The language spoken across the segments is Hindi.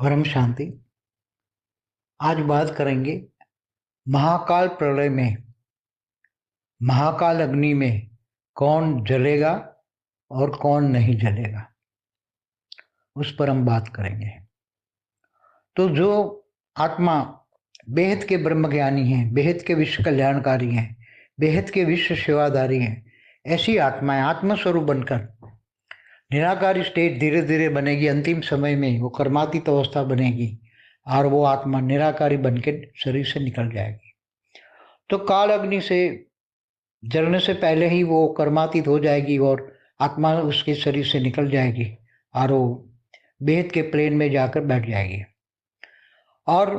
परम शांति। आज बात करेंगे महाकाल प्रलय में, महाकाल अग्नि में कौन जलेगा और कौन नहीं जलेगा, उस पर हम बात करेंगे। तो जो आत्मा बेहद के ब्रह्म ज्ञानी हैं, बेहद के विश्व कल्याणकारी हैं, बेहद के विश्व सेवादारी हैं, ऐसी आत्माएं आत्मस्वरूप बनकर निराकारी स्टेज धीरे धीरे बनेगी। अंतिम समय में वो कर्मातीत अवस्था बनेगी और वो आत्मा निराकारी बनके शरीर से निकल जाएगी। तो काल अग्नि से जलने से पहले ही वो कर्मातीत हो जाएगी और आत्मा उसके शरीर से निकल जाएगी और वो बेहद के प्लेन में जाकर बैठ जाएगी। और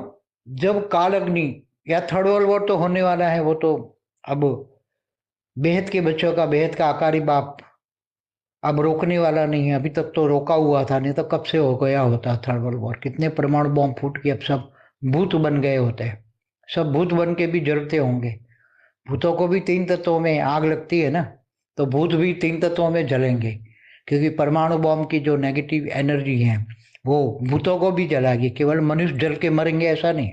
जब काल अग्नि या थर्ड वर्ल्ड वॉर तो होने वाला है, वो तो अब बेहद के बच्चों का बेहद का आकारी बाप अब रोकने वाला नहीं है। अभी तक तो रोका हुआ था, नहीं तो कब से हो गया होता थर्ड वर्ल्ड वॉर। कितने परमाणु बॉम्ब फूट के अब सब भूत बन गए होते हैं, सब भूत बन के भी जलते होंगे। भूतों को भी 3 तत्वों में आग लगती है ना, तो भूत भी 3 तत्वों में जलेंगे, क्योंकि परमाणु बॉम्ब की जो नेगेटिव एनर्जी है वो भूतों को भी जलाएगी। केवल मनुष्य जल के मरेंगे ऐसा नहीं,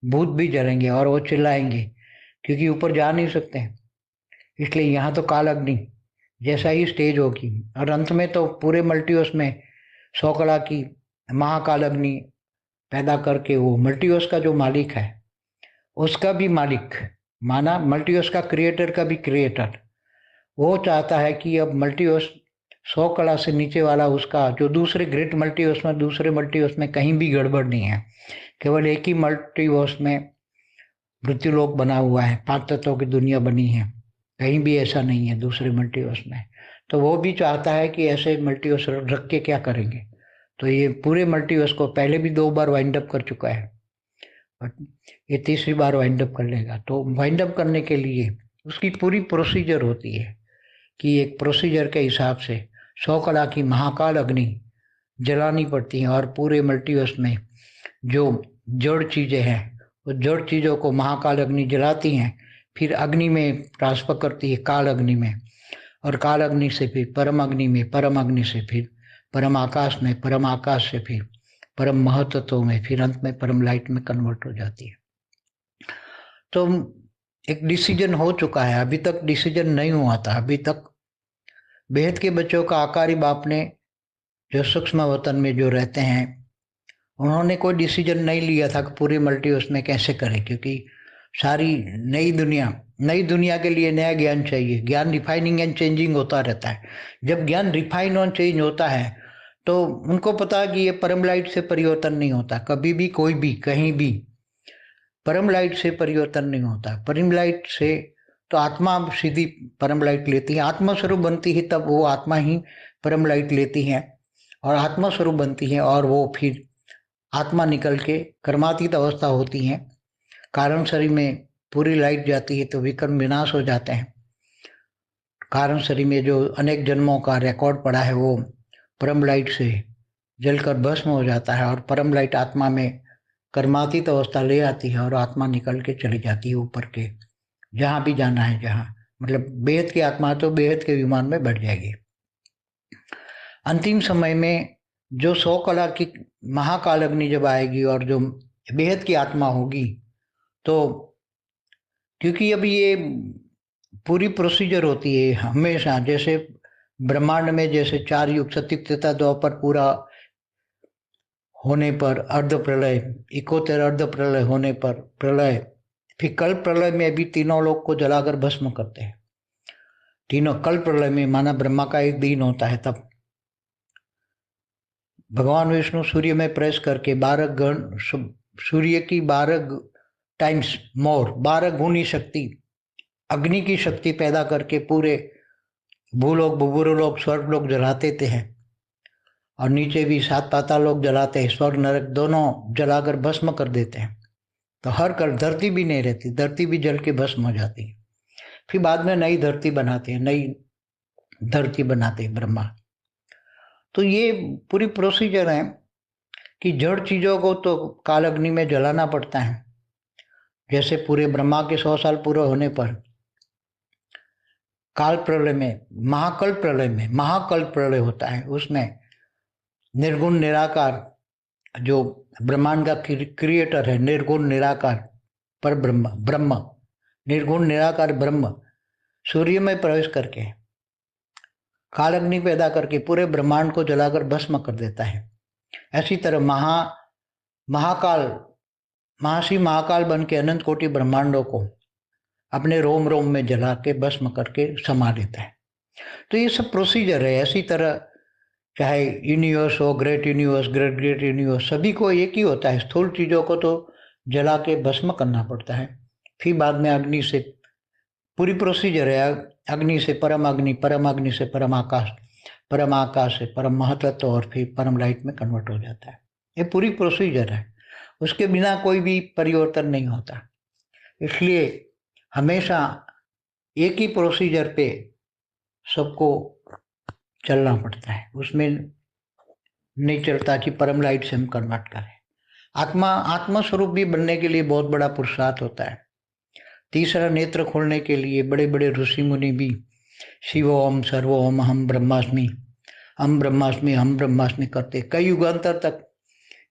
भूत भी जलेंगे और वो चिल्लाएंगे क्योंकि ऊपर जा नहीं सकते। इसलिए यहाँ तो काल अग्नि जैसा ही स्टेज होगी और अंत में तो पूरे मल्टीवर्स में 100 कला की महाकाल अग्नि पैदा करके वो मल्टीवर्स का जो मालिक है उसका भी मालिक माना, मल्टीवर्स का क्रिएटर का भी क्रिएटर, वो चाहता है कि अब मल्टीवर्स 100 कला से नीचे वाला उसका जो दूसरे ग्रेट मल्टीवर्स में, दूसरे मल्टीवर्स में कहीं भी गड़बड़ नहीं है। केवल एक ही मल्टीवर्स में मृत्युलोक बना हुआ है, 5 तत्वों की दुनिया बनी है, कहीं भी ऐसा नहीं है दूसरे मल्टीवर्स में। तो वो भी चाहता है कि ऐसे मल्टीवर्स रख के क्या करेंगे। तो ये पूरे मल्टीवर्स को पहले भी 2 बार वाइंड अप कर चुका है, ये तीसरी बार वाइंड अप कर लेगा। तो वाइंड अप करने के लिए उसकी पूरी प्रोसीजर होती है कि एक प्रोसीजर के हिसाब से 100 कला की महाकाल अग्नि जलानी पड़ती है और पूरे मल्टीवर्स में जो जड़ चीजें हैं वो जड़ चीजों को महाकाल अग्नि जलाती हैं, फिर अग्नि में ट्रांसफर करती है काल अग्नि में, और काल अग्नि से फिर परम अग्नि में, परम अग्नि से फिर परम आकाश में, परम आकाश से फिर परम महतत्व में, फिर अंत में परम लाइट में कन्वर्ट हो जाती है। तो एक डिसीजन हो चुका है, अभी तक डिसीजन नहीं हुआ था। अभी तक बेहद के बच्चों का आकारी बाप ने जो सूक्ष्म वतन में जो रहते हैं उन्होंने कोई डिसीजन नहीं लिया था कि पूरे मल्टीवर्स में कैसे करें, क्योंकि सारी नई दुनिया के लिए नया ज्ञान चाहिए। ज्ञान रिफाइनिंग एंड चेंजिंग होता रहता है। जब ज्ञान रिफाइन और चेंज होता है तो उनको पता है कि ये परम लाइट से परिवर्तन नहीं होता कभी भी, कोई भी कहीं भी परम लाइट से परिवर्तन नहीं होता। परम लाइट से तो आत्मा सीधी परम लाइट लेती है, आत्मा स्वरूप बनती है, तब वो आत्मा ही परम लाइट लेती है और आत्मा स्वरूप बनती है, और वो फिर आत्मा निकल के कर्मातीत अवस्था होती है। कारण शरीर में पूरी लाइट जाती है तो विकर्म विनाश हो जाते हैं। कारण शरीर में जो अनेक जन्मों का रिकॉर्ड पड़ा है वो परम लाइट से जलकर भस्म हो जाता है और परम लाइट आत्मा में कर्मातीत अवस्था ले आती है और आत्मा निकल के चली जाती है ऊपर के जहाँ भी जाना है, जहाँ मतलब बेहद की आत्मा तो बेहद के विमान में बैठ जाएगी। अंतिम समय में जो 100 कला की महाकाल अग्नि जब आएगी और जो बेहद की आत्मा होगी, तो क्योंकि अभी ये पूरी प्रोसीजर होती है हमेशा, जैसे ब्रह्मांड में जैसे 4 युग सतयुग त्रेता द्वापर पूरा होने पर अर्ध प्रलय, इकोत्तर अर्ध प्रलय होने पर प्रलय, फिर कल प्रलय में भी तीनों लोग को जलाकर भस्म करते हैं। तीनों कल प्रलय में माना ब्रह्मा का एक दिन होता है, तब भगवान विष्णु सूर्य में प्रवेश करके 12 गण, सूर्य की 12 टाइम्स मोर, 12 गुनी शक्ति, अग्नि की शक्ति पैदा करके पूरे भूलोक, भूभुरलोक, स्वर्ग लोग जलाते थे हैं और नीचे भी 7 पाताल लोग जलाते हैं, स्वर्ग नरक दोनों जलाकर भस्म कर देते हैं। तो हर कर धरती भी नहीं रहती, धरती भी जल के भस्म हो जाती है। फिर बाद में नई धरती बनाते हैं, नई धरती बनाते हैं ब्रह्मा। तो ये पूरी प्रोसीजर है कि जड़ चीजों को तो काल अग्नि में जलाना पड़ता है। जैसे पूरे ब्रह्मा के 100 साल पूरे होने पर काल प्रलय में, महाकल्प प्रलय में, महाकल्प प्रलय होता है, उसमें निर्गुण निराकार जो ब्रह्मांड का क्रिएटर है, निर्गुण निराकार पर ब्रह्म, ब्रह्म निर्गुण निराकार ब्रह्म सूर्य में प्रवेश करके काल अग्नि पैदा करके पूरे ब्रह्मांड को जलाकर भस्म कर देता है। ऐसी तरह महाकाल महाशी महाकाल बन के अनंत कोटि ब्रह्मांडों को अपने रोम रोम में जला के भस्म करके समा लेता है। तो ये सब प्रोसीजर है। ऐसी तरह चाहे यूनिवर्स हो, great universe, great great universe, सभी को एक ही होता है। स्थूल चीजों को तो जला के भस्म करना पड़ता है, फिर बाद में अग्नि से पूरी प्रोसीजर है। अग्नि से परम अग्नि, परम अग्नि से परम आकाश से परम महतत्व और फिर परम लाइट में कन्वर्ट हो जाता है। ये पूरी प्रोसीजर है, उसके बिना कोई भी परिवर्तन नहीं होता। इसलिए हमेशा एक ही प्रोसीजर पे सबको चलना पड़ता है, उसमें नहीं चलता कि परम लाइट से हम कन्वर्ट करें। आत्मा स्वरूप भी बनने के लिए बहुत बड़ा पुरुषार्थ होता है। तीसरा नेत्र खोलने के लिए बड़े बड़े ऋषि मुनि भी शिवोम सर्वोम हम ब्रह्मास्मि हम ब्रह्मास्मि हम ब्रह्मास्मि करते कई युगांतर तक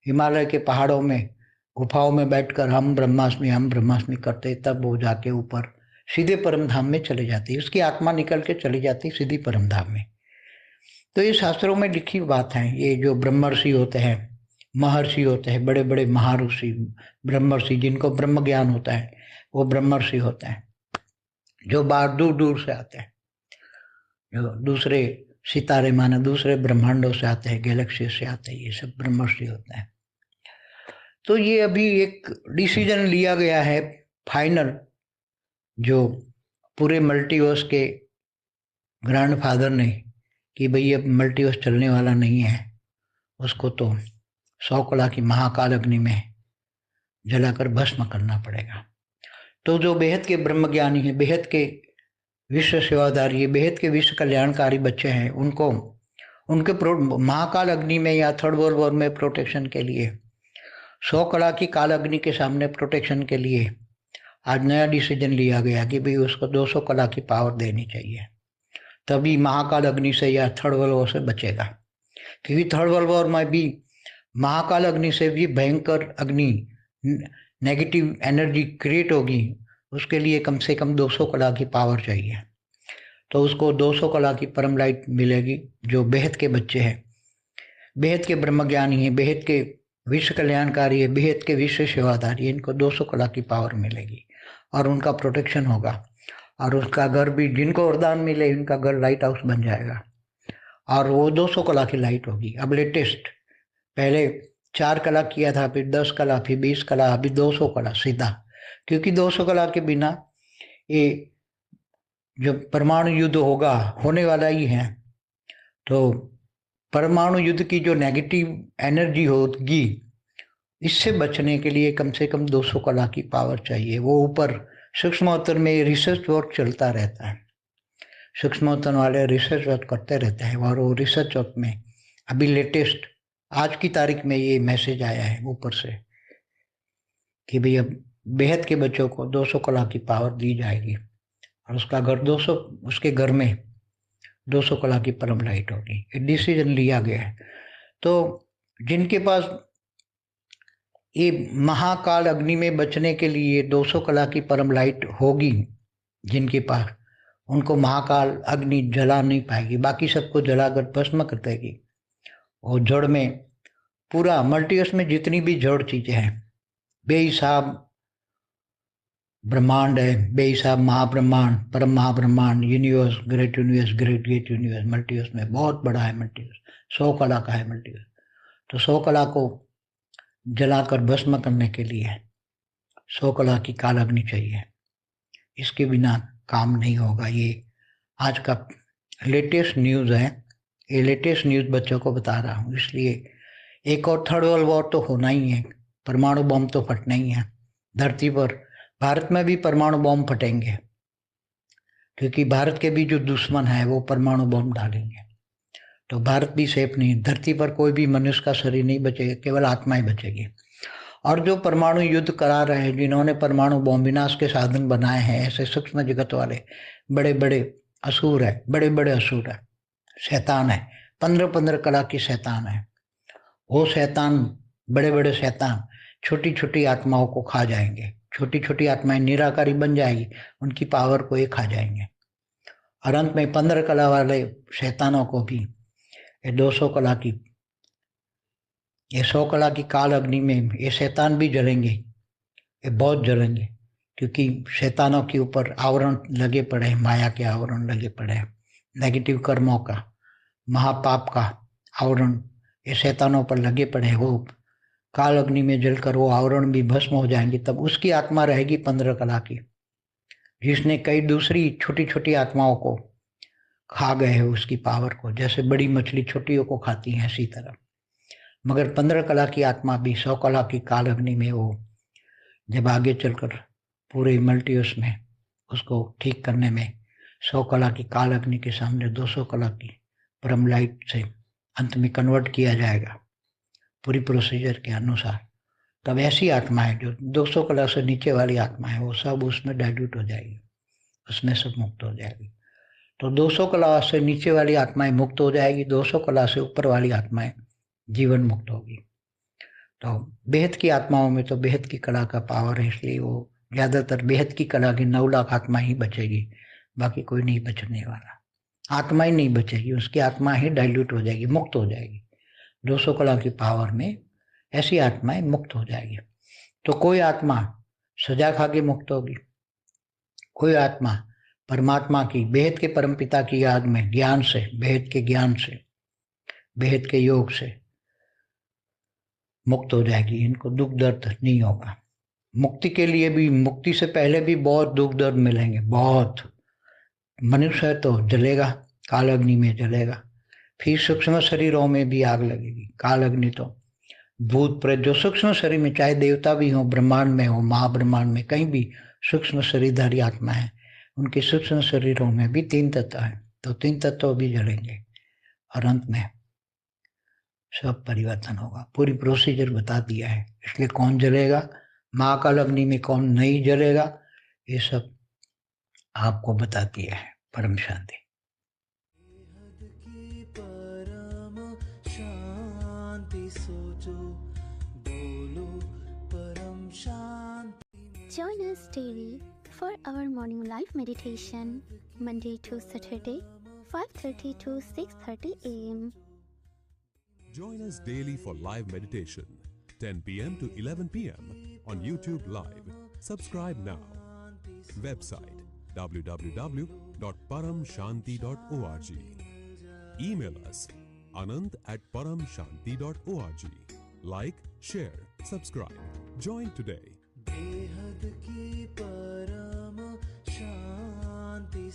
हिमालय के पहाड़ों में गुफाओं में बैठकर हम ब्रह्मास्मि करते, तब वो जाके ऊपर सीधे परम धाम में चले जाती, उसकी आत्मा निकल के चली जाती सीधी परम धाम में। तो ये शास्त्रों में लिखी बात है। ये जो ब्रह्मर्षि होते हैं, महर्षि होते हैं, बड़े बड़े महाऋषि ब्रह्मर्षि जिनको ब्रह्म ज्ञान होता है, वो ब्रह्मर्षि होते हैं। जो बाहर दूर दूर से आते हैं, जो दूसरे सितारे माने दूसरे ब्रह्मांडों से आते हैं, गैलेक्सी से आते हैं, ये सब ब्रह्मर्षि होते हैं। तो ये अभी एक डिसीजन लिया गया है फाइनल, जो पूरे मल्टीवर्स के ग्रैंडफादर ने, कि भाई अब मल्टीवर्स चलने वाला नहीं है, उसको तो 100 कला की महाकाल अग्नि में जलाकर भस्म करना पड़ेगा। तो जो बेहद के ब्रह्म ज्ञानी है, बेहद के विश्व सेवादारी, बेहद के विश्व कल्याणकारी बच्चे हैं, उनको उनके महाकाल अग्नि में या थर्ड वर्ल्ड वॉर में प्रोटेक्शन के लिए 100 कला की काल अग्नि के सामने प्रोटेक्शन के लिए आज नया डिसीजन लिया गया कि भाई उसको 200 कला की पावर देनी चाहिए, तभी महाकाल अग्नि से या थर्ड वर्ल्ड वॉर से बचेगा। क्योंकि थर्ड वर्ल्ड वॉर में भी महाकाल अग्नि से भी भयंकर अग्नि नेगेटिव एनर्जी क्रिएट होगी, उसके लिए कम से कम 200 कला की पावर चाहिए। तो उसको 200 कला की परम लाइट मिलेगी। जो बेहद के बच्चे हैं, बेहद के ब्रह्मज्ञानी है, बेहद के विश्व कल्याणकारी है, बेहद के विश्व सेवादारी, इनको 200 कला की पावर मिलेगी और उनका प्रोटेक्शन होगा। और उसका घर भी, जिनको वरदान मिले उनका घर लाइट हाउस बन जाएगा और वो 200 कला की लाइट होगी। अब लेटेस्ट, पहले 4 कला किया था, फिर 10 कला, फिर 20 कला, अभी 200 कला सीधा। क्योंकि 200 कला के बिना ये जो परमाणु युद्ध होगा, होने वाला ही है, तो परमाणु युद्ध की जो नेगेटिव एनर्जी होगी, इससे बचने के लिए कम से कम 200 कला की पावर चाहिए। वो ऊपर सूक्ष्मोत्तर में रिसर्च वर्क चलता रहता है, सूक्ष्मोत्तर वाले रिसर्च वर्क करते रहते हैं, और वो रिसर्च वर्क में अभी लेटेस्ट आज की तारीख में ये मैसेज आया है ऊपर से कि भाई अब बेहद के बच्चों को 200 कला की पावर दी जाएगी और उसका घर 200, उसके घर में 200 कला की परम लाइट होगी। ये डिसीजन लिया गया है। तो जिनके पास ये महाकाल अग्नि में बचने के लिए 200 कला की परम लाइट होगी, जिनके पास, उनको महाकाल अग्नि जला नहीं पाएगी, बाकी सबको जलाकर भस्म कर देगी। और जड़ में पूरा मल्टीवर्स में जितनी भी जड़ चीजें हैं, बेहिसाब ब्रह्मांड है, बेहिसाब महाब्रह्मांड, परम महाब्रह्मांड, universe, great universe, great great universe, multiverse में बहुत बड़ा है मल्टीवर्स, 100 कला का है मल्टीवर्स। तो 100 कला को जलाकर भस्म करने के लिए 100 कला की काल अग्नि चाहिए, इसके बिना काम नहीं होगा। ये आज का लेटेस्ट न्यूज़ है, ये लेटेस्ट न्यूज़ बच्चों को बता रहा हूँ। इसलिए एक और थर्ड वर्ल्ड वॉर तो होना ही है, परमाणु बम तो फटना ही है धरती पर। भारत में भी परमाणु बम फटेंगे, क्योंकि भारत के भी जो दुश्मन है वो परमाणु बम डालेंगे। तो भारत भी सेफ नहीं, धरती पर कोई भी मनुष्य का शरीर नहीं बचेगा, केवल आत्मा ही बचेगी। और जो परमाणु युद्ध करा रहे हैं, जिन्होंने परमाणु बम विनाश के साधन बनाए हैं, ऐसे सूक्ष्म जगत वाले बड़े बड़े असुर है, बड़े बड़े असुर है, शैतान है, 15-15 कला की शैतान है। वो शैतान बड़े बड़े शैतान छोटी छोटी आत्माओं को खा जाएंगे, छोटी छोटी आत्माएं निराकारी बन जाएगी, उनकी पावर को ये खा जाएंगे। और अंत में 15 कला वाले शैतानों को भी ये 200 कला की, ये 100 कला की काल अग्नि में ये शैतान भी जलेंगे, ये बहुत जलेंगे, क्योंकि शैतानों के ऊपर आवरण लगे पड़े हैं, माया के आवरण लगे पड़े हैं, नेगेटिव कर्मों का, महापाप का आवरण ये शैतानों पर लगे पड़े हैं। वो काल अग्नि में जलकर वो आवरण भी भस्म हो जाएंगे, तब उसकी आत्मा रहेगी 15 कला की, जिसने कई दूसरी छोटी छोटी आत्माओं को खा गए हैं उसकी पावर को, जैसे बड़ी मछली छोटियों को खाती है इसी तरह। मगर 15 कला की आत्मा भी 100 कला की काल अग्नि में वो जब आगे चलकर पूरे मल्टीवर्स में उसको ठीक करने में 100 कला की काल अग्नि के सामने 200 कला की परम लाइट से अंत में कन्वर्ट किया जाएगा पूरी प्रोसीजर के अनुसार। तब ऐसी आत्माएं जो 200 कला से नीचे वाली आत्माएं वो सब उसमें डाइल्यूट हो जाएगी, उसमें सब मुक्त हो जाएगी। तो 200 कला से नीचे वाली आत्माएं मुक्त हो जाएगी, 200 कला से ऊपर वाली आत्माएं जीवन मुक्त होगी। तो बेहद की आत्माओं में तो बेहद की कला का पावर है, इसलिए वो ज्यादातर बेहद की कला की 9 लाख आत्मा ही बचेगी, बाकी कोई नहीं बचने वाला, आत्मा ही नहीं बचेगी, उसकी आत्मा ही डाइल्यूट हो जाएगी, मुक्त हो जाएगी। 200 कला की पावर में ऐसी आत्माएं मुक्त हो जाएगी। तो कोई आत्मा सजा खा के मुक्त होगी, कोई आत्मा परमात्मा की बेहद के परमपिता की याद में ज्ञान से, बेहद के ज्ञान से, बेहद के योग से मुक्त हो जाएगी। इनको दुख दर्द नहीं होगा। मुक्ति के लिए भी, मुक्ति से पहले भी बहुत दुख दर्द मिलेंगे, बहुत। मनुष्य तो जलेगा, काल अग्नि में जलेगा, फिर सूक्ष्म शरीरों में भी आग लगेगी। काल अग्नि तो भूत प्रेत जो सूक्ष्म शरीर में, चाहे देवता भी हो, ब्रह्मांड में हो, महाब्रह्मांड में कहीं भी सूक्ष्म शरीरधारी आत्मा है, उनके सूक्ष्म शरीरों में भी 3 तत्व है, तो 3 तत्व भी जलेंगे और अंत में सब परिवर्तन होगा। पूरी प्रोसीजर बता दिया है, इसलिए कौन जलेगा, महाकाल अग्नि में कौन नहीं जलेगा, ये सब आपको बता दिया है। परम शांति। Join us daily for our morning live meditation, Monday to Saturday, 5:30 to 6:30 a.m. Join us daily for live meditation, 10 p.m. to 11 p.m. on YouTube Live. Subscribe now. Website www.paramshanti.org. Email us anand@paramshanti.org. Like, share, subscribe. Join today. बेहद की परम शांति।